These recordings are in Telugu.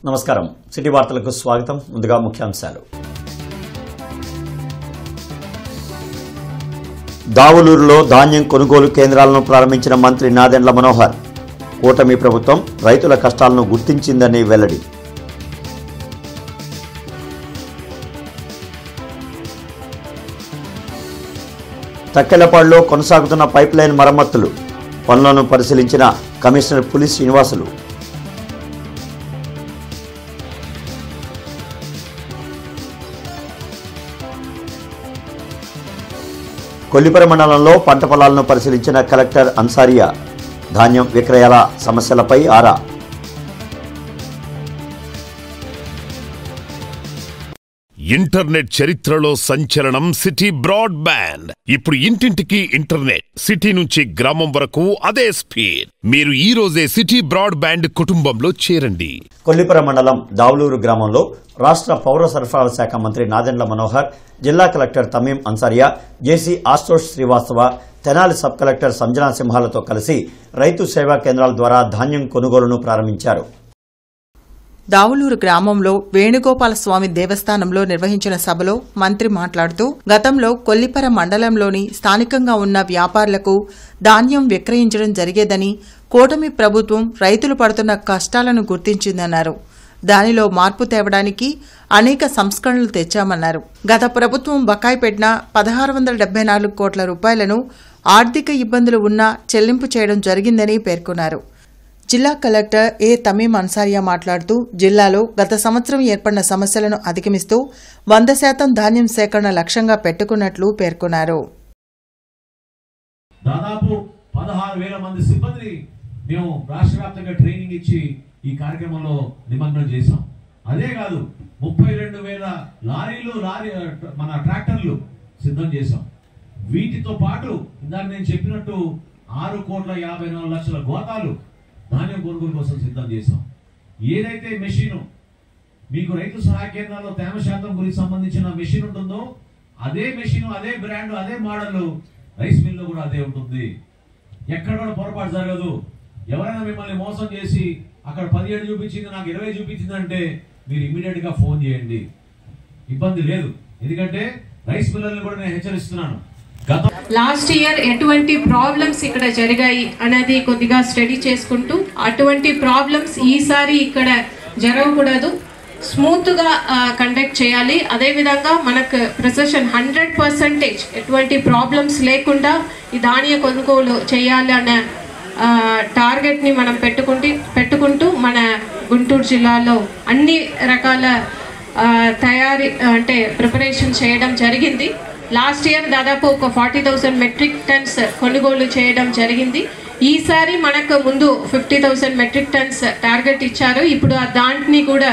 నమస్కారం సిటీ వార్తలకు స్వాగతం ముందుగా ముఖ్యాంశాలు దావులూరులో ధాన్యం కొనుగోలు కేంద్రాలను ప్రారంభించిన మంత్రి నాదెండ్ల మనోహర్ కూటమి ప్రభుత్వం రైతుల కష్టాలను గుర్తించిందని వెల్లడి తక్కెళ్లపాడులో కొనసాగుతున్న పైప్లైన్ మరమ్మతులు పనులను పరిశీలించిన కమిషనర్ పులి శ్రీనివాసులు కొల్లిపర మండలంలో పంట పొలాలను పరిశీలించిన కలెక్టర్ అన్సారియా ధాన్యం విక్రయాల సమస్యలపై ఆరా ఇంటర్నెట్ చరిత్రలో సంచలనం సిటీ బ్రాడ్బ్యాండ్. ఇప్పుడు ఇంటింటికి ఇంటర్నెట్, సిటీ నుంచి గ్రామం వరకు అదే స్పీడ్. మీరు ఈ రోజే సిటీ బ్రాడ్బ్యాండ్ కుటుంబంలో చేరండి. కొల్లిపర మండలం దావులూరు గ్రామంలో రాష్ట్ర పౌర సరఫరాల శాఖ మంత్రి నాదెండ్ల మనోహర్, జిల్లా కలెక్టర్ తమీం అన్సారియా, జేసీ ఆశుతోష్ శ్రీవాస్తవ, తెనాలి సబ్ కలెక్టర్ సంజనా సింహాలతో కలిసి రైతు సేవా కేంద్రాల ద్వారా ధాన్యం కొనుగోలును ప్రారంభించారు. దావులూరు గ్రామంలో వేణుగోపాల స్వామి దేవస్థానంలో నిర్వహించిన సభలో మంత్రి మాట్లాడుతూ గతంలో కొల్లిపర మండలంలోని స్థానికంగా ఉన్న వ్యాపారులకు ధాన్యం విక్రయించడం జరిగేదని, కూటమి ప్రభుత్వం రైతులు పడుతున్న కష్టాలను గుర్తించిందన్నారు. దానిలో మార్పు తేవడానికి అనేక సంస్కరణలు తెచ్చామన్నారు. గత ప్రభుత్వం బకాయి పెట్టిన 1674 కోట్ల రూపాయలను ఆర్థిక ఇబ్బందులు ఉన్నా చెల్లింపు చేయడం జరిగిందని పేర్కొన్నారు. జిల్లా కలెక్టర్ ఏ తమీం అన్సారియా మాట్లాడుతూ జిల్లాలో గత సంవత్సరం ఏర్పడిన సమస్యలను అధిగమిస్తూ 100% ధాన్యం సేకరణ లక్ష్యంగా పెట్టుకున్నట్లు పేర్కొన్నారు. దాదాపు 16,000 మంది సిబ్బందిని మేము రాష్ట్ర వ్యాప్తంగా ట్రైనింగ్ ఇచ్చి ఈ కార్యక్రమంలో నిమగ్నం చేశాం. అదే కాదు 32,000 మన ట్రాక్టర్లు సిద్ధం చేశాం. వీటితో పాటు ఇందాక నేను చెప్పినట్టు 6,54,00,000 గోతాలు ధాన్యం కొనుగోలు కోసం సిద్ధం చేశాం. ఏదైతే మెషిన్ మీకు రైతు సహాయ కేంద్రాల్లో తేమ శాతం గురించి సంబంధించిన మెషిన్ ఉంటుందో అదే మెషిన్, అదే బ్రాండ్, అదే మోడల్ రైస్ మిల్లో కూడా అదే ఉంటుంది. ఎక్కడ కూడా పొరపాటు జరగదు. ఎవరైనా మిమ్మల్ని మోసం చేసి అక్కడ 17 చూపించింది, నాకు 20 చూపించిందంటే మీరు ఇమ్మీడియట్ గా ఫోన్ చేయండి, ఇబ్బంది లేదు. ఎందుకంటే రైస్ మిల్లర్ని కూడా నేను హెచ్చరిస్తున్నాను. లాస్ట్ ఇయర్ ఎటువంటి ప్రాబ్లమ్స్ ఇక్కడ జరిగాయి అనేది కొద్దిగా స్టడీ చేసుకుంటూ అటువంటి ప్రాబ్లమ్స్ ఈసారి ఇక్కడ జరగకూడదు, స్మూత్గా కండక్ట్ చేయాలి. అదేవిధంగా మనకు ప్రిసిషన్ 100% ఎటువంటి ప్రాబ్లమ్స్ లేకుండా ఈ ధాన్య కొనుగోలు చేయాలి అనే టార్గెట్ని మనం పెట్టుకుంటూ మన గుంటూరు జిల్లాలో అన్ని రకాల తయారీ అంటే ప్రిపరేషన్ చేయడం జరిగింది. లాస్ట్ ఇయర్ దాదాపు ఒక 40,000 మెట్రిక్ టన్స్ కొనుగోలు చేయడం జరిగింది. ఈసారి మనకు ముందు 50,000 మెట్రిక్ టన్స్ టార్గెట్ ఇచ్చారు. ఇప్పుడు దాంట్ని కూడా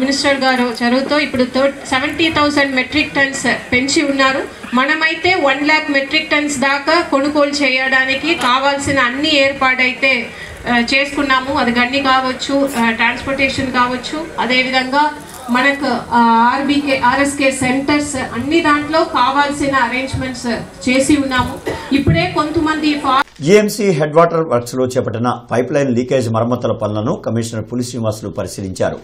మినిస్టర్ గారు చొరవతో ఇప్పుడు 70,000 మెట్రిక్ టన్స్ పెంచి ఉన్నారు. మనమైతే 1 lakh మెట్రిక్ టన్స్ దాకా కొనుగోలు చేయడానికి కావాల్సిన అన్ని ఏర్పాటైతే చేసుకున్నాము. అది గన్ని కావచ్చు, ట్రాన్స్పోర్టేషన్ కావచ్చు, అదేవిధంగా మనకు ఆర్ఎస్కే సెంటర్స్ అన్ని దాంట్లో కావాల్సిన అరేంజ్మెంట్స్ చేసి ఉన్నాము. ఇప్పుడే కొంతమంది జీఎంసీ హెడ్ వాటర్ వర్క్స్ లో చేపట్టిన పైప్లైన్ లీకేజ్ మరమ్మతుల పనులను కమిషనర్ పులి శ్రీనివాసులు పరిశీలించారు.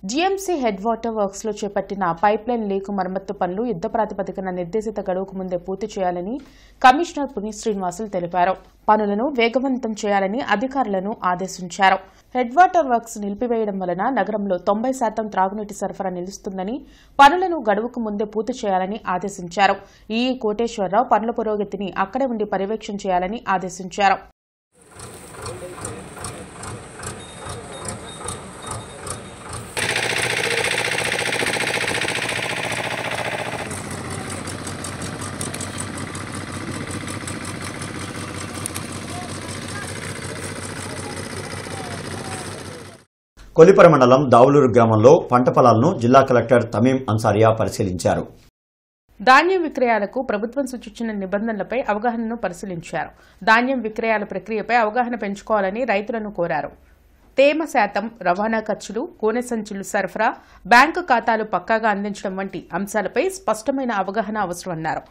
జీఎంసీ హెడ్ వాటర్ వర్క్స్ లో చేపట్టిన పైప్లైన్ లీకు మరమ్మత్తు పనులు యుద్ద ప్రాతిపదికన నిర్దేశిత గడువుకు ముందే పూర్తి చేయాలని కమిషనర్ పులి శ్రీనివాసులు తెలిపారు. పనులను వేగవంతం చేయాలని అధికారులను ఆదేశించారు. హెడ్ వాటర్ వర్క్స్ నిలిపివేయడం వలన నగరంలో 90% త్రాగునీటి సరఫరా నిలుస్తుందని, పనులను గడువుకు ముందే పూర్తి చేయాలని ఆదేశించారు. ఈ కోటేశ్వరరావు పనుల పురోగతిని అక్కడే ఉండి పర్యవేక్షణ చేయాలని ఆదేశించారు. కొల్లిపర మండలం దావులూరు గ్రామంలో పంట పొలాలను జిల్లా కలెక్టర్ తమీం అన్సారియా పరిశీలించారు. ధాన్యం విక్రయాలకు ప్రభుత్వం సూచించిన నిబంధనలపై అవగాహనను పరిశీలించారు. ధాన్యం విక్రయాల ప్రక్రియపై అవగాహన పెంచుకోవాలని రైతులను కోరారు. తేమ శాతం, రవాణా ఖర్చులు, గోనె సంచులు సరఫరా, బ్యాంకు ఖాతాలు పక్కాగా అందించడం వంటి అంశాలపై స్పష్టమైన అవగాహన అవసరమన్నారు.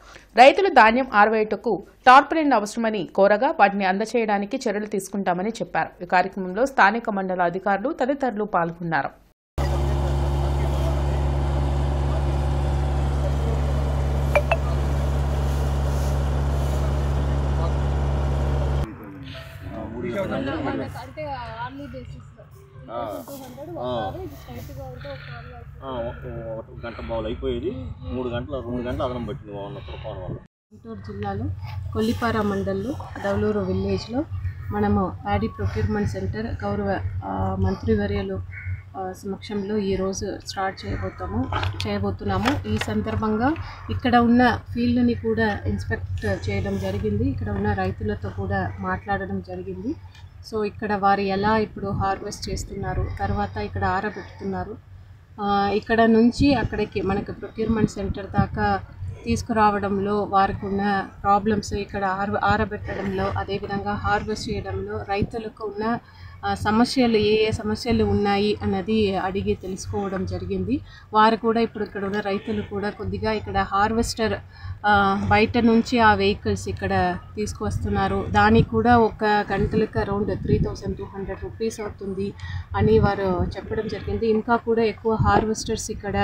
రైతులు ధాన్యం ఆరవేయుటకు టార్పలిన్లు అవసరమని కోరగా వాటిని అందజేయడానికి చర్యలు తీసుకుంటామని చెప్పారు. ఈ కార్యక్రమంలో స్థానిక మండల అధికారులు తదితరులు పాల్గొన్నారు. గంట బావులు అయిపోయేది 2 గంటలు అదనం పట్టింది తుఫాను వల్ల. గుంటూరు జిల్లాలో కొల్లిపార మండల్లో దౌలూరు విలేజ్లో మనము ప్యాడీ ప్రొక్యూర్మెంట్ సెంటర్ గౌరవ మంత్రివర్యులు సమక్షంలో ఈరోజు స్టార్ట్ చేయబోతున్నాము. ఈ సందర్భంగా ఇక్కడ ఉన్న ఫీల్డ్ని కూడా ఇన్స్పెక్ట్ చేయడం జరిగింది. ఇక్కడ ఉన్న రైతులతో కూడా మాట్లాడడం జరిగింది. సో ఇక్కడ వారు ఎలా ఇప్పుడు హార్వెస్ట్ చేస్తున్నారు, తర్వాత ఇక్కడ ఆరబెడుతున్నారు, ఇక్కడ నుంచి అక్కడికి మనకు ప్రొక్యూర్మెంట్ సెంటర్ దాకా తీసుకురావడంలో వారికి ఉన్న ప్రాబ్లమ్స్, ఇక్కడ ఆరబెట్టడంలో, అదేవిధంగా హార్వెస్ట్ చేయడంలో రైతులకు ఉన్న సమస్యలు ఏ సమస్యలు ఉన్నాయి అన్నది అడిగి తెలుసుకోవడం జరిగింది. వారు కూడా ఇప్పుడు ఇక్కడ ఉన్న రైతులు కూడా కొద్దిగా ఇక్కడ హార్వెస్టర్ బయట నుంచి ఆ వెహికల్స్ ఇక్కడ తీసుకువస్తున్నారు, దానికి కూడా ఒక గంటలకు అరౌండ్ 3200 రూపీస్ అవుతుంది అని వారు చెప్పడం జరిగింది. ఇంకా కూడా ఎక్కువ హార్వెస్టర్స్ ఇక్కడ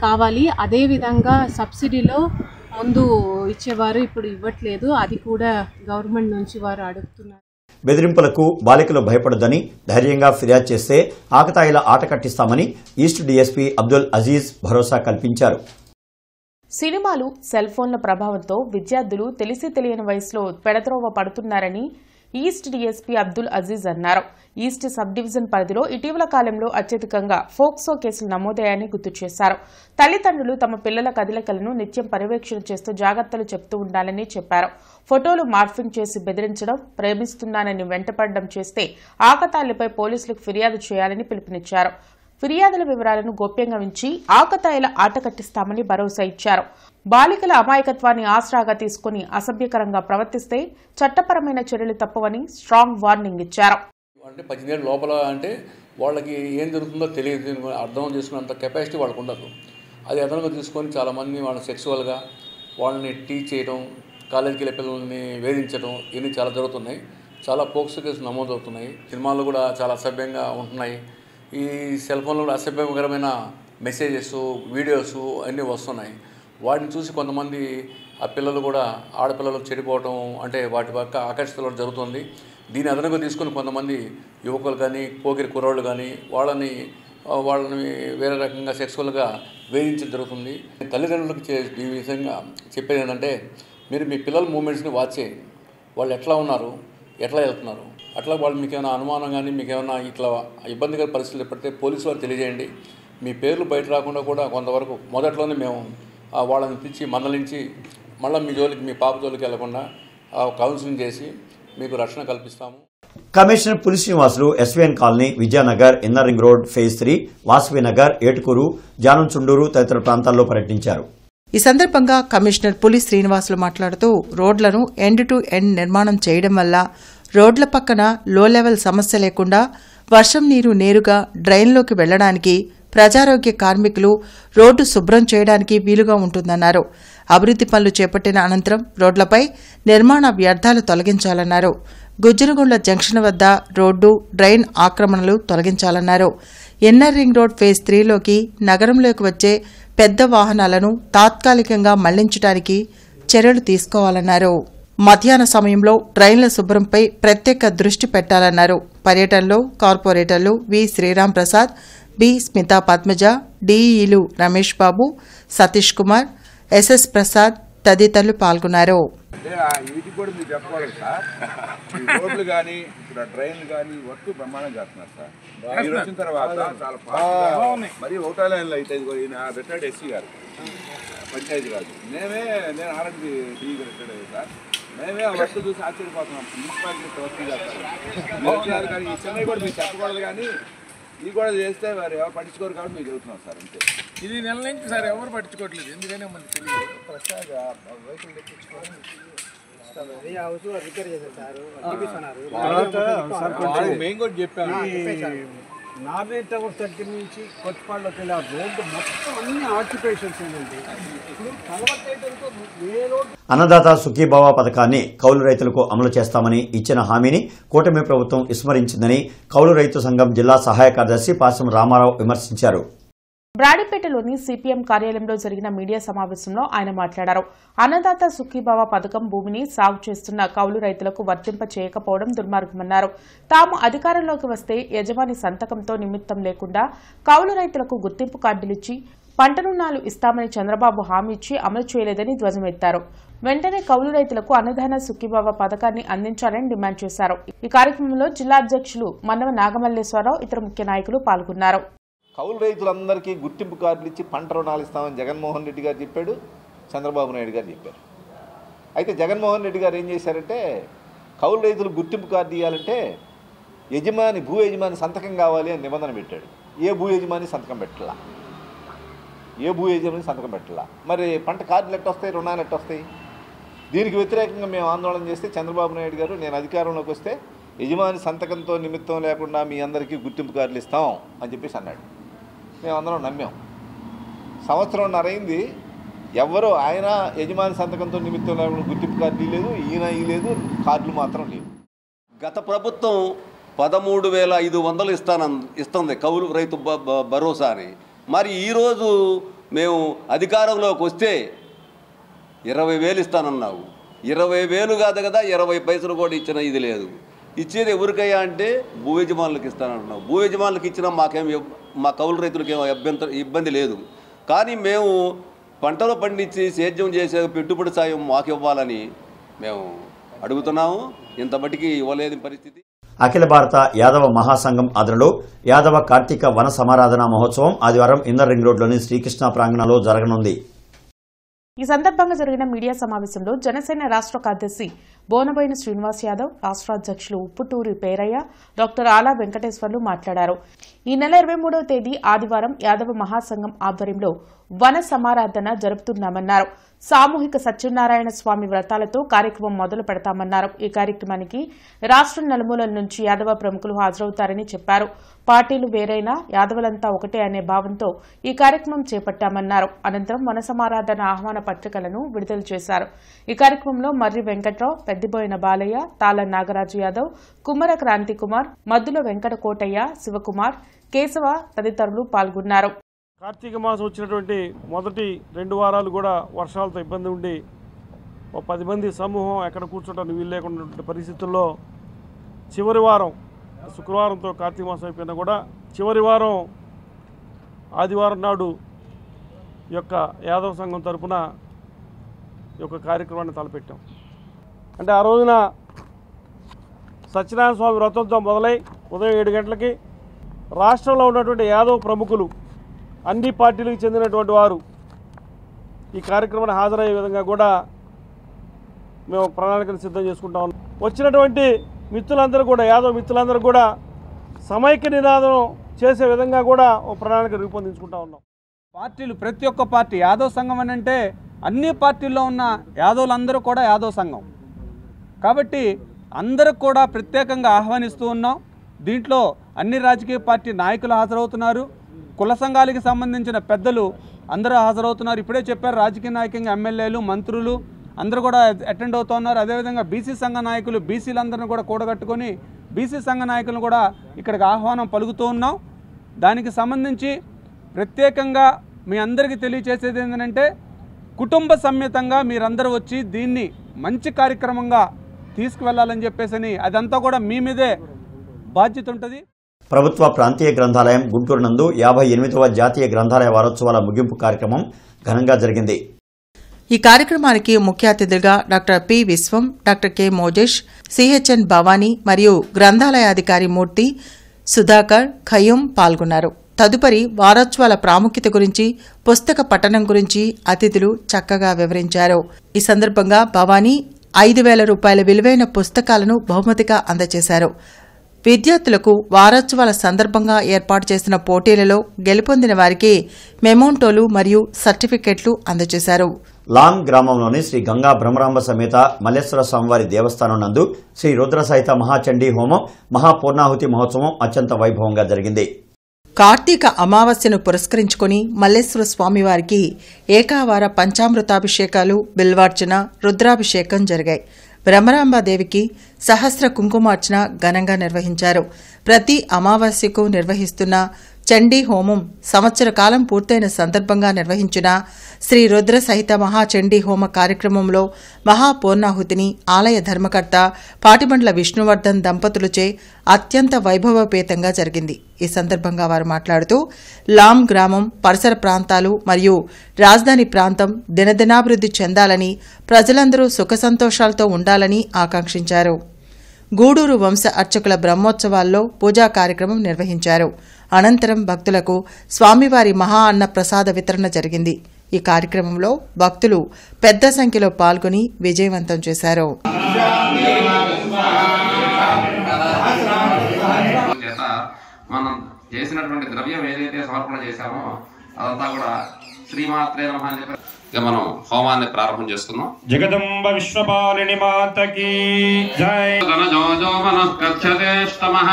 కావాలి. అదేవిధంగా సబ్సిడీలో ముందు ఇచ్చేవారు, ఇప్పుడు ఇవ్వట్లేదు, అది కూడా గవర్నమెంట్ నుంచి వారు అడుగుతున్నారు. బెదిరింపులకు బాలికలు భయపడొద్దని ధైర్యంగా ఫిర్యాదు చేస్తే ఆకతాయిల ఆట కట్టిస్తామని ఈస్ట్ డీఎస్పీ అబ్దుల్ అజీజ్ భరోసా కల్పించారు. సినిమాలు, సెల్ ఫోన్ల ప్రభావంతో విద్యార్థులు తెలిసి తెలియని వయసులో పెడత్రోవ పడుతున్నారని ఈస్ట్ డీఎస్పీ అబ్దుల్ అజీజ్ అన్నారు. ఈస్ట్ సబ్ డివిజన్ పరిధిలో ఇటీవల కాలంలో అత్యధికంగా ఫోక్సో కేసులు నమోదయ్యాయని గుర్తు చేశారు. తల్లిదండ్రులు తమ పిల్లల కదలికలను నిత్యం పర్యవేక్షణ చేస్తూ జాగ్రత్తలు చెప్తూ ఉండాలని చెప్పారు. ఫోటోలు మార్ఫింగ్ చేసి బెదిరించడం, ప్రేమిస్తున్నానని వెంటపడడం చేస్తే ఆకతాయిలపై పోలీసులకు ఫిర్యాదు చేయాలని పిలుపునిచ్చారు. ఫిర్యాదుల వివరాలను గోప్యంగా ఉంచి ఆకతాయిల ఆట కట్టిస్తామని భరోసా ఇచ్చారు. బాలికల అమాయకత్వాన్ని ఆసరాగా తీసుకుని అసభ్యకరంగా ప్రవర్తిస్తే చట్టపరమైన చర్యలు తప్పవని స్ట్రాంగ్ వార్నింగ్ ఇచ్చారు. అంటే 18 ఏళ్ళ లోపల అంటే వాళ్ళకి ఏం జరుగుతుందో తెలియదు, అర్థం చేసుకున్నంత కెపాసిటీ వాళ్ళకు ఉండదు. అది అదనంగా తీసుకొని చాలామంది వాళ్ళని సెక్సువల్గా వాళ్ళని టీచ్ చేయడం, కాలేజీకి వెళ్ళే పిల్లల్ని వేధించడం, ఇవన్నీ చాలా జరుగుతున్నాయి. చాలా పోక్సో కేసులు నమోదవుతున్నాయి. సినిమాలు కూడా చాలా అసభ్యంగా ఉంటున్నాయి. ఈ సెల్ ఫోన్లో కూడా అసభ్యకరమైన మెసేజెస్, వీడియోస్ అన్నీ వస్తున్నాయి. వాటిని చూసి కొంతమంది ఆ పిల్లలు కూడా ఆడపిల్లలు చెడిపోవటం, అంటే వాటి పక్క ఆకర్షితులు జరుగుతుంది. దీన్ని అదనంగా తీసుకుని కొంతమంది యువకులు కానీ, పోకిరి కుర్రోళ్ళు కానీ వాళ్ళని వేరే రకంగా సెక్సువల్గా వేధించడం జరుగుతుంది. తల్లిదండ్రులకు ఈ విధంగా చెప్పేది ఏంటంటే, మీరు మీ పిల్లల మూమెంట్స్ని వాచ్ చేయండి. వాళ్ళు ఎట్లా ఉన్నారు, ఎట్లా వెళ్తున్నారు, అట్లా వాళ్ళు మీకు ఏమైనా అనుమానం కానీ, మీకు ఏమైనా ఇట్లా ఇబ్బందికర పరిస్థితులు పడితే పోలీసు వారు తెలియజేయండి. మీ పేర్లు బయట రాకుండా కూడా కొంతవరకు మొదట్లోనే మేము వాళ్ళని పిలిచి మందలించి మళ్ళీ మీ జోలికి, మీ పాప జోలికి వెళ్లకుండా కౌన్సిలింగ్ చేసి మీకు రక్షణ కల్పిస్తాము. Commissioner Puli Srinivasulu SVN colony, Vidyanagar, inner ring road phase 3, Vasavinagar, Etukuru, జానం చుండూరు తదితర ప్రాంతాల్లో పర్యటించారు. ఈ సందర్భంగా కమిషనర్ పులి శ్రీనివాసులు మాట్లాడుతూ రోడ్లను ఎండ్ టు ఎండ్ నిర్మాణం చేయడం వల్ల రోడ్ల పక్కన లో లెవెల్ సమస్య లేకుండా వర్షం నీరు నేరుగా డ్రైన్లోకి వెళ్లడానికి, ప్రజారోగ్య కార్మికులు రోడ్డు శుభ్రం చేయడానికి వీలుగా ఉంటుందన్నారు. అభివృద్ది పనులు చేపట్టిన అనంతరం రోడ్లపై నిర్మాణ వ్యర్థాలు తొలగించాలన్నారు. గుజ్జనగుండ్ల జంక్షన్ వద్ద రోడ్డు, డ్రైన్ ఆక్రమణలు తొలగించాలన్నారు. ఇన్నర్ రింగ్ రోడ్ ఫేజ్ 3లోకి నగరంలోకి వచ్చే పెద్ద వాహనాలను తాత్కాలికంగా మళ్లించడానికి చర్యలు తీసుకోవాలన్నారు. మధ్యాహ్న సమయంలో డ్రైన్ల శుభ్రంపై ప్రత్యేక దృష్టి పెట్టాలన్నారు. పర్యటనలో కార్పొరేటర్లు వి శ్రీరామ్ ప్రసాద్, బి స్మితా పద్మజ, డిఈలు రమేష్ బాబు, సతీష్ కుమార్, ఎస్ఎస్ ప్రసాద్ తదితరులు పాల్గొన్నారు. వీటికి కూడా మీరు చెప్పాలి సార్, ఈ రోడ్లు కానీ ఇక్కడ డ్రైన్లు కానీ వర్క్ బ్రహ్మాండం చేస్తున్నారు సార్. మీరు వచ్చిన తర్వాత చాలా మరి ఒకటో లైన్లో అయితే రిటైర్డ్ ఎస్సీ గారు పంచాయతీ రాజు, నేను ఆర్ఎండ్బి డీ రిటైర్డ్ అయ్యాను సార్. మేమే ఆ వర్క్ చూసి ఆశ్చర్యపోతున్నాం. మున్సిపాలిటీ వర్క్ చేస్తారు కానీ ఈ చెన్నై కూడా మీరు చెప్పకూడదు, కానీ ఇది కూడా చేస్తే వారు ఎవరు పట్టించుకోరు కాబట్టి మీరు చెబుతున్నాం సార్. అంతే, ఇది నెల నుంచి సార్ ఎవరు పట్టించుకోవట్లేదు. ఎందుకనే మనకి తెలియదు. ప్రసాద్ వెహికల్ తెప్పించుకోవడం మేము కూడా చెప్పాము. నార్నింగ్ టవర్స్ దగ్గర నుంచి కొత్తపాడులోకి వెళ్ళి ఆ రోడ్డు మొత్తం అన్ని ఆక్యుపేషన్స్ ఏంటండి. ఇప్పుడు కలవట్టేటంతో ఏ రోడ్డు అన్నదాత సుఖీభావ పథకాన్ని కౌలు రైతులకు అమలు చేస్తామని ఇచ్చిన హామీని కూటమి ప్రభుత్వం విస్మరించిందని కౌలు రైతు సంఘం జిల్లా సహాయ కార్యదర్శి పాసం రామారావు విమర్శించారు. బ్రాడీపేటలోని సిపిఎం కార్యాలయంలో జరిగిన మీడియా సమావేశంలో ఆయన మాట్లాడారు. అన్నదాత సుఖీభావ పథకం భూమిని సాగు చేస్తున్న కౌలు రైతులకు వర్తింప చేయకపోవడం దుర్మార్గమన్నారు. తాము అధికారంలోకి వస్తే యజమాని సంతకంతో నిమిత్తం లేకుండా కౌలు రైతులకు గుర్తింపు కార్డులిచ్చి పంట రుణాలు ఇస్తామని చంద్రబాబు హామీ ఇచ్చి అమలు చేయలేదని ధ్వజమెత్తారు. వెంటనే కౌలు రైతులకు అన్నదాన సుఖీభావ పథకాన్ని అందించాలని డిమాండ్ చేశారు. ఈ కార్యక్రమంలో జిల్లా అధ్యక్షులు మన్నవ నాగమల్లేశ్వరరావు, ఇతర ముఖ్య నాయకులు పాల్గొన్నారు. కౌలు రైతులందరికీ గుర్తింపు కార్డులు ఇచ్చి పంట రుణాలు ఇస్తామని జగన్మోహన్ రెడ్డి గారు చెప్పాడు, చంద్రబాబు నాయుడు గారు చెప్పారు. అయితే జగన్మోహన్ రెడ్డి గారు ఏం చేశారంటే, కౌలు రైతులు గుర్తింపు కార్డు ఇవ్వాలంటే భూ యజమాని సంతకం కావాలి అని నిబంధన పెట్టాడు. ఏ భూ యజమాని సంతకం పెట్టాలా. మరి పంట కార్డులు ఎట్టొస్తాయి, రుణాలు ఎట్టొస్తాయి? దీనికి వ్యతిరేకంగా మేము ఆందోళన చేస్తే చంద్రబాబు నాయుడు గారు, నేను అధికారంలోకి వస్తే యజమాని సంతకంతో నిమిత్తం లేకుండా మీ అందరికీ గుర్తింపు కార్డులు ఇస్తాం అని చెప్పేసి అన్నాడు. మేమందరం నమ్మాం. సంవత్సరంన్నర అయింది, ఎవరో ఆయన యజమాని సంతకంతో నిమిత్తం లేకుండా గుర్తింపు కార్డు లేదు, ఈయన ఇలేదు, కార్డులు మాత్రం లేవు. గత ప్రభుత్వం 13,500 ఇస్తుంది కౌలు రైతు భరోసా అని. మరి ఈరోజు మేము అధికారంలోకి వస్తే 20,000 ఇస్తానన్నావు. 20,000 కాదు కదా, 20 పైసలు కూడా ఇచ్చిన ఇది లేదు. ఇచ్చేది ఎవరికయ్యా అంటే భూ యజమానులకు ఇస్తానంటున్నావు. భూ యజమానులకు ఇచ్చినా మా కౌలు రైతులకు ఏమో ఇబ్బంది లేదు. కానీ మేము పంటలు పండించి సేద్యం చేసే పెట్టుబడి సాయం మాకు ఇవ్వాలని మేము అడుగుతున్నాము. ఇంత మటుకి ఇవ్వలేని పరిస్థితి. అఖిల భారత యాదవ మహాసంఘం ఆధ్వర్యంలో యాదవ కార్తీక వన సమారాధన మహోత్సవం ఆదివారం ఇన్నర్ రింగ్ రోడ్లోని శ్రీకృష్ణ ప్రాంగణంలో జరగనుంది. ఈ సందర్భంగా జరిగిన మీడియా సమావేశంలో జనసేన రాష్ట్ర కార్యదర్శి బోనబోయిన శ్రీనివాస్ యాదవ్, రాష్ట్ర అధ్యక్షులు ఉప్పుటూరి పేరయ్య, డాక్టర్ ఆలా వెంకటేశ్వర్లు మాట్లాడారు. ఈ నెల 23వ తేదీ ఆదివారం యాదవ మహాసంఘం ఆధ్వర్యంలో వన సమారాధన జరుపుతున్నామన్నారు. సామూహిక సత్యనారాయణ స్వామి వ్రతాలతో కార్యక్రమం మొదలు పెడతామన్నారు. ఈ కార్యక్రమానికి రాష్ట్రం నలుమూలల నుంచి యాదవ ప్రముఖులు హాజరవుతారని చెప్పారు. పార్టీలు వేరైనా యాదవులంతా ఒకటే అనే భావంతో ఈ కార్యక్రమం చేపట్టామన్నారు. అనంతరం వన సమారాధన ఆహ్వాన పత్రికలను విడుదల చేశారు. ఈ కార్యక్రమంలో మర్రి వెంకట్రావు, పెద్దిబోయిన బాలయ్య, తాళ నాగరాజు యాదవ్, కుమ్మర క్రాంతి కుమార్, మద్దుల వెంకట కోటయ్య, శివకుమార్, కేశవ తదితరులు పాల్గొన్నారు. కార్తీక మాసం వచ్చినటువంటి మొదటి 2 వారాలు కూడా వర్షాలతో ఇబ్బంది ఉండి 10 మంది సమూహం ఎక్కడ కూర్చోటానికి వీలు లేకుండా పరిస్థితుల్లో చివరి వారం శుక్రవారంతో కార్తీక మాసం అయిపోయినా కూడా చివరి వారం ఆదివారం నాడు ఈ యొక్క యాదవ సంఘం తరఫున ఈ యొక్క కార్యక్రమాన్ని తలపెట్టాం. అంటే ఆ రోజున సత్యనారాయణ స్వామి వ్రతంతో మొదలై ఉదయం 7 గంటలకి రాష్ట్రంలో ఉన్నటువంటి యాదవ ప్రముఖులు, అన్ని పార్టీలకు చెందినటువంటి వారు ఈ కార్యక్రమాన్ని హాజరయ్యే విధంగా కూడా మేము ప్రణాళికను సిద్ధం చేసుకుంటా ఉన్నాం. వచ్చినటువంటి మిత్రులందరూ కూడా, యాదవ్ మిత్రులందరూ కూడా సమైక్య నినాదం చేసే విధంగా కూడా ఒక ప్రణాళిక రూపొందించుకుంటా ఉన్నాం. పార్టీలు, ప్రతి ఒక్క పార్టీ యాదవ్ సంఘం అని అంటే అన్ని పార్టీల్లో ఉన్న యాదవులందరూ కూడా యాదవ్ సంఘం కాబట్టి అందరూ కూడా ప్రత్యేకంగా ఆహ్వానిస్తూ ఉన్నాం. దీంట్లో అన్ని రాజకీయ పార్టీ నాయకులు హాజరవుతున్నారు, కుల సంఘాలకు సంబంధించిన పెద్దలు అందరూ హాజరవుతున్నారు. ఇప్పుడే చెప్పారు, రాజకీయ నాయకంగా ఎమ్మెల్యేలు, మంత్రులు అందరూ కూడా అటెండ్ అవుతూ ఉన్నారు. అదేవిధంగా బీసీ సంఘ నాయకులు, బీసీలందరినీ కూడా కూడగట్టుకొని బీసీ సంఘ నాయకులను కూడా ఇక్కడికి ఆహ్వానం పలుకుతూ ఉన్నాం. దానికి సంబంధించి ప్రత్యేకంగా మీ అందరికీ తెలియచేసేది ఏంటంటే, కుటుంబ సమేతంగా మీరందరూ వచ్చి దీన్ని మంచి కార్యక్రమంగా తీసుకువెళ్ళాలని చెప్పేసి అదంతా కూడా మీ మీదే బాధ్యత ఉంటుంది. ప్రభుత్వ ప్రాంతీయ గ్రంథాలయం గుంటూరు నందు 58వ జాతీయ గ్రంథాలయ వారోత్సవాల ముగింపు కార్యక్రమం ఘనంగా జరిగింది. ఈ కార్యక్రమానికి ముఖ్య అతిథులుగా డాక్టర్ పి విశ్వం, doctor K Mojesh, CHN Bhavani మరియు గ్రంథాలయాధికారి మూర్తి, సుధాకర్, ఖయ్యూం పాల్గొన్నారు. తదుపరి వారోత్సవాల ప్రాముఖ్యత గురించి, పుస్తక పఠనం గురించి అతిథులు చక్కగా వివరించారు. ఈ సందర్భంగా భవానీ 5,000 రూపాయల విలువైన పుస్తకాలను బహుమతిగా అందజేశారు. విద్యార్థులకు వారోత్సవాల సందర్భంగా ఏర్పాటు చేసిన పోటీలలో గెలుపొందిన వారికి మెమోంటోలు మరియు సర్టిఫికెట్లు అందజేశారు. లాంగ్ గ్రామంలోని శ్రీ గంగా భ్రమరాంబ సమేత మల్లేశ్వర స్వామివారి దేవస్థానం నందు శ్రీ రుద్ర సహిత మహాచండీ హోమం మహాపూర్ణాహుతి మహోత్సవం అత్యంత వైభవంగా జరిగింది. కార్తీక అమావాస్యను పురస్కరించుకుని మల్లేశ్వర స్వామివారికి ఏకావార పంచామృతాభిషేకాలు, బిల్వార్చన, రుద్రాభిషేకం జరిగాయి. భ్రమరాంబాదేవికి సహస్ర కుంకుమార్చన ఘనంగా నిర్వహించారు. ప్రతి అమావాస్యకు నిర్వహిస్తున్న చండీ హోమం సంవత్సర కాలం పూర్తయిన సందర్భంగా నిర్వహించిన శ్రీ రుద్ర సహిత మహాచండీ హోమ కార్యక్రమంలో మహాపూర్ణాహుతిని ఆలయ ధర్మకర్త పాటిబండ్ల విష్ణువర్ధన్ దంపతులచే అత్యంత వైభవపేతంగా జరిగింది. ఈ సందర్భంగా వారు మాట్లాడుతూ లాం గ్రామం, పరిసర ప్రాంతాలు మరియు రాజధాని ప్రాంతం దినదినాభివృద్ధి చెందాలని, ప్రజలందరూ సుఖ సంతోషాలతో ఉండాలని ఆకాంక్షించారు. గూడూరు వంశ అర్చకుల బ్రహ్మోత్సవాల్లో పూజా కార్యక్రమం నిర్వహించారు. అనంతరం భక్తులకు స్వామివారి మహా అన్న ప్రసాద వితరణ జరిగింది. ఈ కార్యక్రమంలో భక్తులు పెద్ద సంఖ్యలో పాల్గొని విజయవంతం చేశారు. మనం చేసినటువంటి ద్రవ్యం ఏదైతే సమర్పణ చేశామో అదంతా కూడా శ్రీమాత్రే నమః అని చెప్పి ఇక మనం హోమాన్ని ప్రారంభం చేసుకుందాం. జగదంబ విశ్వపాలిని మాతకి జై. ధనజోజో మనః కచ్చతేష్టమః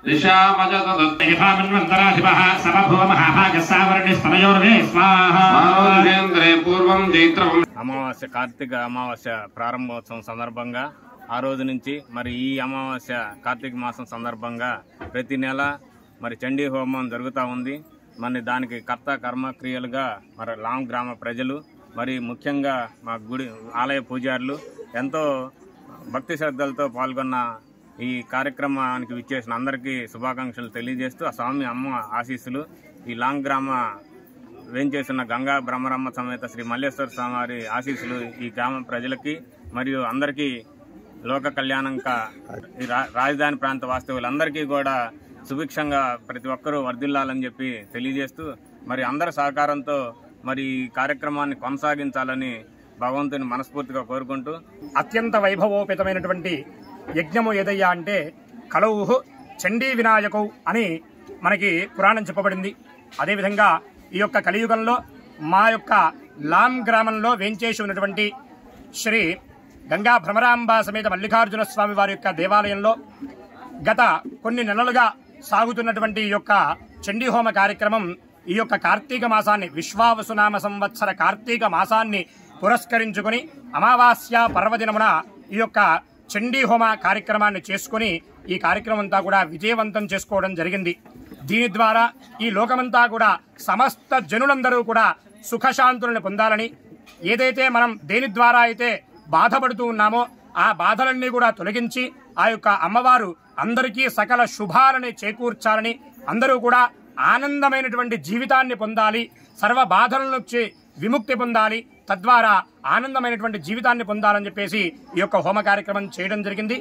దిశామజతదత్తిహామన్వంతరాధిపః సర్వభూమహాభాగస్సావర్ణిస్తనయోర్వే స్వాహా. మానోద్రేంద్రే పూర్వం జైత్రం. అమావాస్య, కార్తీక అమావాస్య ప్రారంభోత్సవం సందర్భంగా ఆ రోజు నుంచి మరి ఈ అమావాస్య కార్తీక మాసం సందర్భంగా ప్రతి నెల మరి చండీ హోమం జరుగుతూ ఉంది. మరి దానికి కర్త కర్మక్రియలుగా మరి లాంగ్ గ్రామ ప్రజలు, మరి ముఖ్యంగా మా గుడి ఆలయ పూజారులు ఎంతో భక్తి శ్రద్ధలతో పాల్గొన్న ఈ కార్యక్రమానికి విచ్చేసిన అందరికీ శుభాకాంక్షలు తెలియజేస్తూ ఆ స్వామి అమ్మ ఆశీస్సులు ఈ లాంగ్ గ్రామ వేంచేస్తున్న గంగా భ్రమరమ్మ సమేత శ్రీ మల్లేశ్వర స్వామివారి ఆశీస్సులు ఈ గ్రామ ప్రజలకి మరియు అందరికీ లోక కళ్యాణంగా ఈ రాజధాని ప్రాంత వాస్తవులందరికీ కూడా సుభిక్షంగా ప్రతి ఒక్కరూ వర్ధిల్లాలని చెప్పి తెలియజేస్తూ మరి అందరి సహకారంతో మరి ఈ కార్యక్రమాన్ని కొనసాగించాలని భగవంతుని మనస్ఫూర్తిగా కోరుకుంటూ అత్యంత వైభవోపేతమైనటువంటి యజ్ఞము ఏదయ్యా అంటే కలౌహు చండీ వినాయకౌ అని మనకి పురాణం చెప్పబడింది. అదేవిధంగా ఈ యొక్క కలియుగంలో మా యొక్క లాం గ్రామంలో వేంచేసి ఉన్నటువంటి శ్రీ గంగా భ్రమరాంబ సమేత మల్లికార్జున స్వామి వారి యొక్క దేవాలయంలో గత కొన్ని నెలలుగా సాగుతున్నటువంటి ఈ యొక్క చండీ హోమ కార్యక్రమం ఈ యొక్క కార్తీక మాసాన్ని, విశ్వావసునామ సంవత్సర కార్తీక మాసాన్ని పురస్కరించుకుని అమావాస్య పర్వదినమున ఈ యొక్క చండీ హోమ కార్యక్రమాన్ని చేసుకుని ఈ కార్యక్రమం అంతా కూడా విజయవంతం చేసుకోవడం జరిగింది. దీని ద్వారా ఈ లోకమంతా కూడా సమస్త జనులందరూ కూడా సుఖశాంతులను పొందాలని, ఏదైతే మనం దేని ద్వారా అయితే బాధపడుతూ ఉన్నామో ఆ బాధలన్నీ కూడా తొలగించి ఆ యొక్క అమ్మవారు అందరికీ సకల శుభాలని చేకూర్చాలని, అందరూ కూడా ఆనందమైనటువంటి జీవితాన్ని పొందాలి, సర్వ బాధల నుంచి విముక్తి పొందాలి, తద్వారా ఆనందమైనటువంటి జీవితాన్ని పొందాలని చెప్పేసి ఈ యొక్క హోమ కార్యక్రమం చేయడం జరిగింది.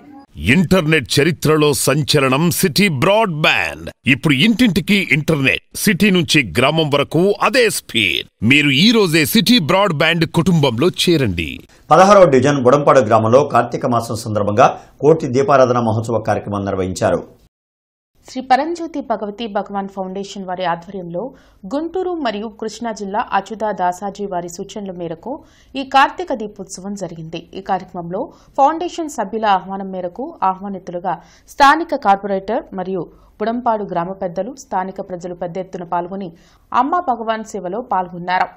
ఇంటర్నెట్ చరిత్రలో సంచలనం సిటీ బ్రాడ్బ్యాండ్. ఇప్పుడు ఇంటింటికి ఇంటర్నెట్, సిటీ నుంచి గ్రామం వరకు అదే స్పీడ్. మీరు ఈ రోజే సిటీ బ్రాడ్బ్యాండ్ కుటుంబంలో చేరండి. 16వ డివిజన్ బుడంపాడు గ్రామంలో కార్తీక మాసం సందర్భంగా కోటి దీపారాధన మహోత్సవ కార్యక్రమం నిర్వహించారు. శ్రీ పరంజ్యోతి భగవతి భగవాన్ ఫౌండేషన్ వారి ఆధ్వర్యంలో గుంటూరు మరియు కృష్ణా జిల్లా అచ్యుత దాసాజీ వారి సూచనల మేరకు ఈ కార్తీక దీపోత్సవం జరిగింది. ఈ కార్యక్రమంలో ఫౌండేషన్ సభ్యుల ఆహ్వానం మేరకు ఆహ్వానితులుగా స్థానిక కార్పొరేటర్ మరియు బుడంపాడు గ్రామ పెద్దలు, స్థానిక ప్రజలు పెద్ద ఎత్తున పాల్గొని అమ్మ భగవాన్ సేవలో పాల్గొన్నారు.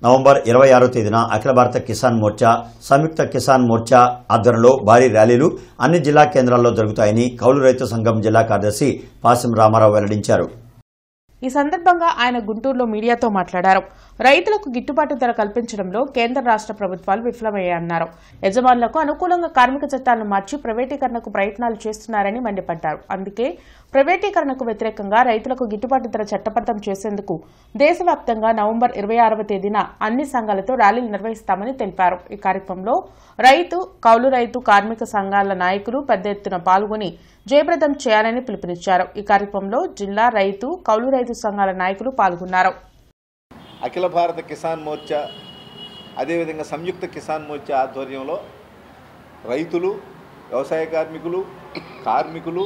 నవంబర్ 26వ తేదీన అఖిల భారత కిసాన్ మోర్చా, సంయుక్త కిసాన్ మోర్చా ఆధ్వర్యంలో భారీ ర్యాలీలు అన్ని జిల్లా కేంద్రాల్లో జరుగుతాయని కౌలు రైతు సంఘం జిల్లా కార్యదర్శి పాసిం రామారావు వెల్లడించారు. ఈ సందర్భంగా ఆయన గుంటూరులో మీడియాతో మాట్లాడారు. రైతులకు గిట్టుబాటు ధర కల్పించడంలో కేంద్ర రాష్ట్ర ప్రభుత్వాలు విఫలమయ్యాయన్నారు. యజమానులకు అనుకూలంగా కార్మిక చట్టాలను మార్చి ప్రైవేటీకరణకు ప్రయత్నాలు చేస్తున్నారని మండిపడ్డారు. అందుకే ప్రైవేటీకరణకు వ్యతిరేకంగా రైతులకు గిట్టుబాటు ధర చట్టబద్దం చేసేందుకు దేశవ్యాప్తంగా నవంబర్ 26వ తేదీన అన్ని సంఘాలతో ర్యాలీలు నిర్వహిస్తామని తెలిపారు. ఈ కార్యక్రమంలో రైతు, కౌలు రైతు, కార్మిక సంఘాల నాయకులు పెద్ద ఎత్తున పాల్గొని జయప్రదం చేయాలని పిలుపునిచ్చారు. ఈ కార్యక్రమంలో జిల్లా రైతు, కౌలు రైతు సంఘాల నాయకులు పాల్గొన్నారు. అఖిల భారత కిసాన్ మోర్చా అదేవిధంగా సంయుక్త కిసాన్ మోర్చా ఆధ్వర్యంలో రైతులు, వ్యవసాయ కార్మికులు, కార్మికులు,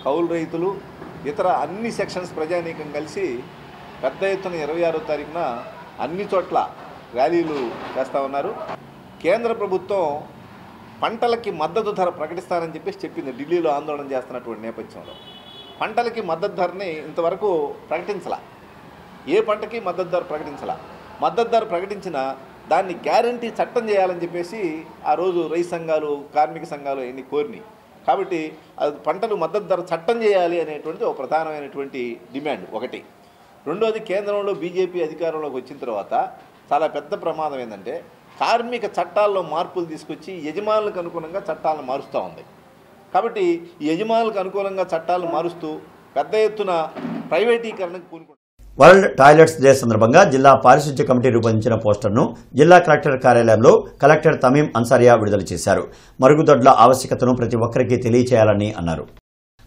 కౌలు రైతులు, ఇతర అన్ని సెక్షన్స్ ప్రజానీకం కలిసి పెద్ద ఎత్తున 26వ తారీఖున అన్ని చోట్ల ర్యాలీలు చేస్తూ ఉన్నారు. కేంద్ర ప్రభుత్వం పంటలకి మద్దతు ధర ప్రకటిస్తానని చెప్పింది ఢిల్లీలో ఆందోళన చేస్తున్నటువంటి నేపథ్యంలో. పంటలకి మద్దతు ధరని ఇంతవరకు ప్రకటించలా, ఏ పంటకి మద్దతు ధర ప్రకటించలా. మద్దతు ధర ప్రకటించిన దాన్ని గ్యారంటీ చట్టం చేయాలని చెప్పేసి ఆ రోజు రైతు సంఘాలు, కార్మిక సంఘాలు ఎన్ని కోరినాయి. కాబట్టి అది పంటలు మద్దతు ధర చట్టం చేయాలి అనేటువంటిది ఒక ప్రధానమైనటువంటి డిమాండ్ ఒకటి. రెండోది, కేంద్రంలో బీజేపీ అధికారంలోకి వచ్చిన తర్వాత చాలా పెద్ద ప్రమాదం ఏంటంటే కార్మిక చట్టాల్లో మార్పులు తీసుకొచ్చి యజమానులకు అనుగుణంగా చట్టాలను మారుస్తూ ఉంది. కాబట్టి ఈ యజమానులకు అనుకూలంగా చట్టాలను మారుస్తూ పెద్ద ఎత్తున ప్రైవేటీకరణకు పూనుకుంటారు. వరల్డ్ టాయిలెట్స్ డే సందర్భంగా జిల్లా పారిశుధ్య కమిటీ రూపొందించిన పోస్టర్ను జిల్లా కలెక్టర్ కార్యాలయంలో కలెక్టర్ తమీం అన్సారియా విడుదల చేశారు. మరుగుదొడ్ల ఆవశ్యకతను ప్రతి ఒక్కరికి తెలియచేయాలని అన్నారు.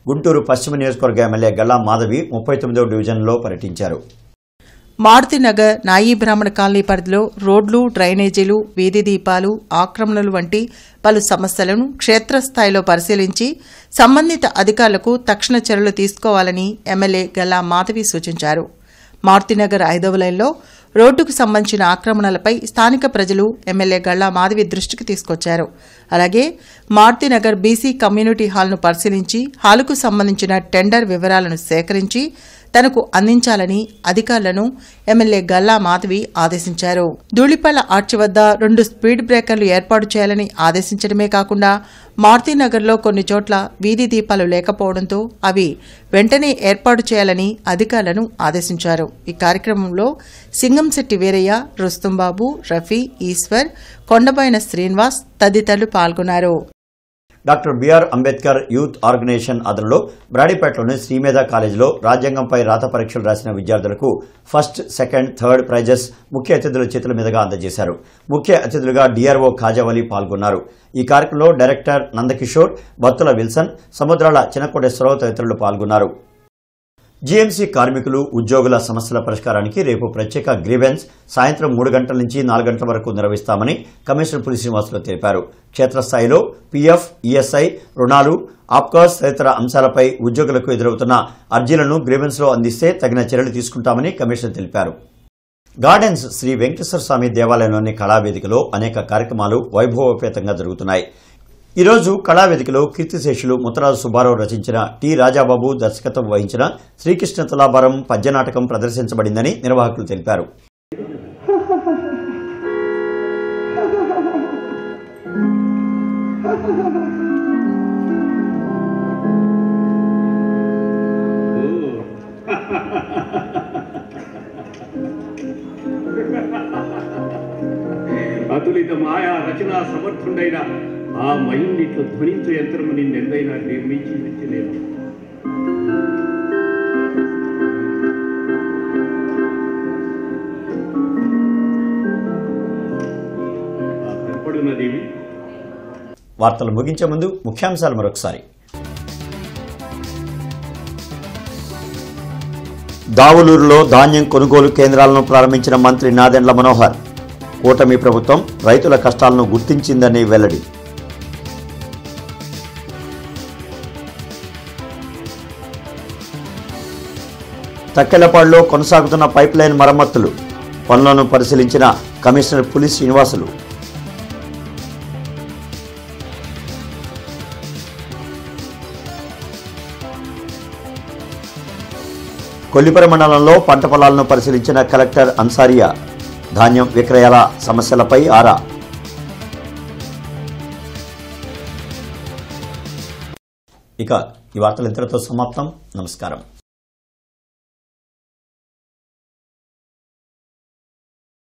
గుంటూరు పశ్చిమ నియోజకవర్గ ఎమ్మెల్యే గల్లా మాధవి 39వ డివిజన్లో పర్యటించారు. మారుతినగర్ నాయీ బ్రాహ్మణ కాలనీ పరిధిలో రోడ్లు, డ్రైనేజీలు, వీధి దీపాలు, ఆక్రమణలు వంటి పలు సమస్యలను క్షేత్రస్థాయిలో పరిశీలించి సంబంధిత అధికారులకు తక్షణ చర్యలు తీసుకోవాలని ఎమ్మెల్యే గల్లా మాధవి సూచించారు. మారుతినగర్ 5వ లైన్లో రోడ్డుకు సంబంధించిన ఆక్రమణలపై స్థానిక ప్రజలు ఎమ్మెల్యే గల్లా మాధవి దృష్టికి తీసుకొచ్చారు. అలాగే మారుతినగర్ బీసీ కమ్యూనిటీ హాల్ను పరిశీలించి హాలుకు సంబంధించిన టెండర్ వివరాలను సేకరించి తనకు అందించాలని అధికారులను ఎమ్మెల్యే గల్లా మాధవి ఆదేశించారు. ధూళిపల్ల ఆర్చి వద్ద 2 స్పీడ్ బ్రేకర్లు ఏర్పాటు చేయాలని ఆదేశించడమే కాకుండా మారుతినగర్లో కొన్ని చోట్ల వీధి దీపాలు లేకపోవడంతో అవి వెంటనే ఏర్పాటు చేయాలని అధికారులను ఆదేశించారు. ఈ కార్యక్రమంలో సింగంశెట్టి వీరయ్య, రుస్తుంబాబు, రఫీ, ఈశ్వర్, కొండబోయిన శ్రీనివాస్ తదితరులు పాల్గొన్నారు. Doctor BR Ambedkar youth organization ఆధ్వర్యంలో బ్రాడీపేటలోని శ్రీమేధ కాలేజీలో రాజ్యాంగంపై రాత పరీక్షలు రాసిన విద్యార్థులకు ఫస్ట్, సెకండ్, థర్డ్ ప్రైజెస్ ముఖ్య అతిథుల చేతుల మీదుగా అందజేశారు. ముఖ్య అతిథులుగా డిఆర్ఓ ఖాజావలి పాల్గొన్నారు. ఈ కార్యక్రమంలో డైరెక్టర్ నందకిషోర్, బత్తుల విల్సన్, సముద్రాల చిన్నకోటేశ్వరరావు తదితరులు పాల్గొన్నారు. జీఎంసీ కార్మికులు, ఉద్యోగుల సమస్యల పరిష్కారానికి రేపు ప్రత్యేక గ్రీవెన్స్ సాయంత్రం 3 గంటల నుంచి 4 గంటల వరకు నిర్వహిస్తామని కమిషనర్ పులి శ్రీనివాసులు తెలిపారు. క్షేత్రస్థాయిలో పీఎఫ్, ఈఎస్ఐ, రుణాలు, ఆప్కాస్ తదితర అంశాలపై ఉద్యోగులకు ఎదురవుతున్న అర్జీలను గ్రీవెన్స్లో అందిస్తే తగిన చర్యలు తీసుకుంటామని కమిషనర్ తెలిపారు. గార్డెన్స్ శ్రీ వెంకటేశ్వర స్వామి దేవాలయంలోని కళావేదికలో అనేక కార్యక్రమాలు వైభవోపేతంగా జరుగుతున్నాయి. ఈ రోజు కళావేదికలో కీర్తిశేషులు ముత్తరాజు సుబ్బారావు రచించిన టి రాజాబాబు దర్శకత్వం వహించిన శ్రీకృష్ణ తులాభారం పద్యనాటకం ప్రదర్శించబడిందని నిర్వాహకులు తెలిపారు. అతులిత మాయా రచనా సమర్థుడైన ఆ మైండిట్లో ధ్వనించే యంత్రము నిన్నెందైనా నిర్మించి నేను కనపడున్నదేవి. వార్తలు ముగించే ముందు ముఖ్యాంశాలు మరొకసారి. దావులూరులో ధాన్యం కొనుగోలు కేంద్రాలను ప్రారంభించిన మంత్రి నాదెండ్ల మనోహర్. కూటమి ప్రభుత్వం రైతుల కష్టాలను గుర్తించిందని వెల్లడి. తక్కెలపాడులో కొనసాగుతున్న పైప్లైన్ మరమ్మతులు పనులను పరిశీలించిన కమిషనర్ పులి శ్రీనివాసులు. కొల్లిపర మండలంలో పంట పొలాలను పరిశీలించిన కలెక్టర్ అన్సారియా. ధాన్యం విక్రయాల సమస్యలపై ఆరా. ఇక ఈ వార్తలు ఇంతటితో సమాప్తం. నమస్కారం.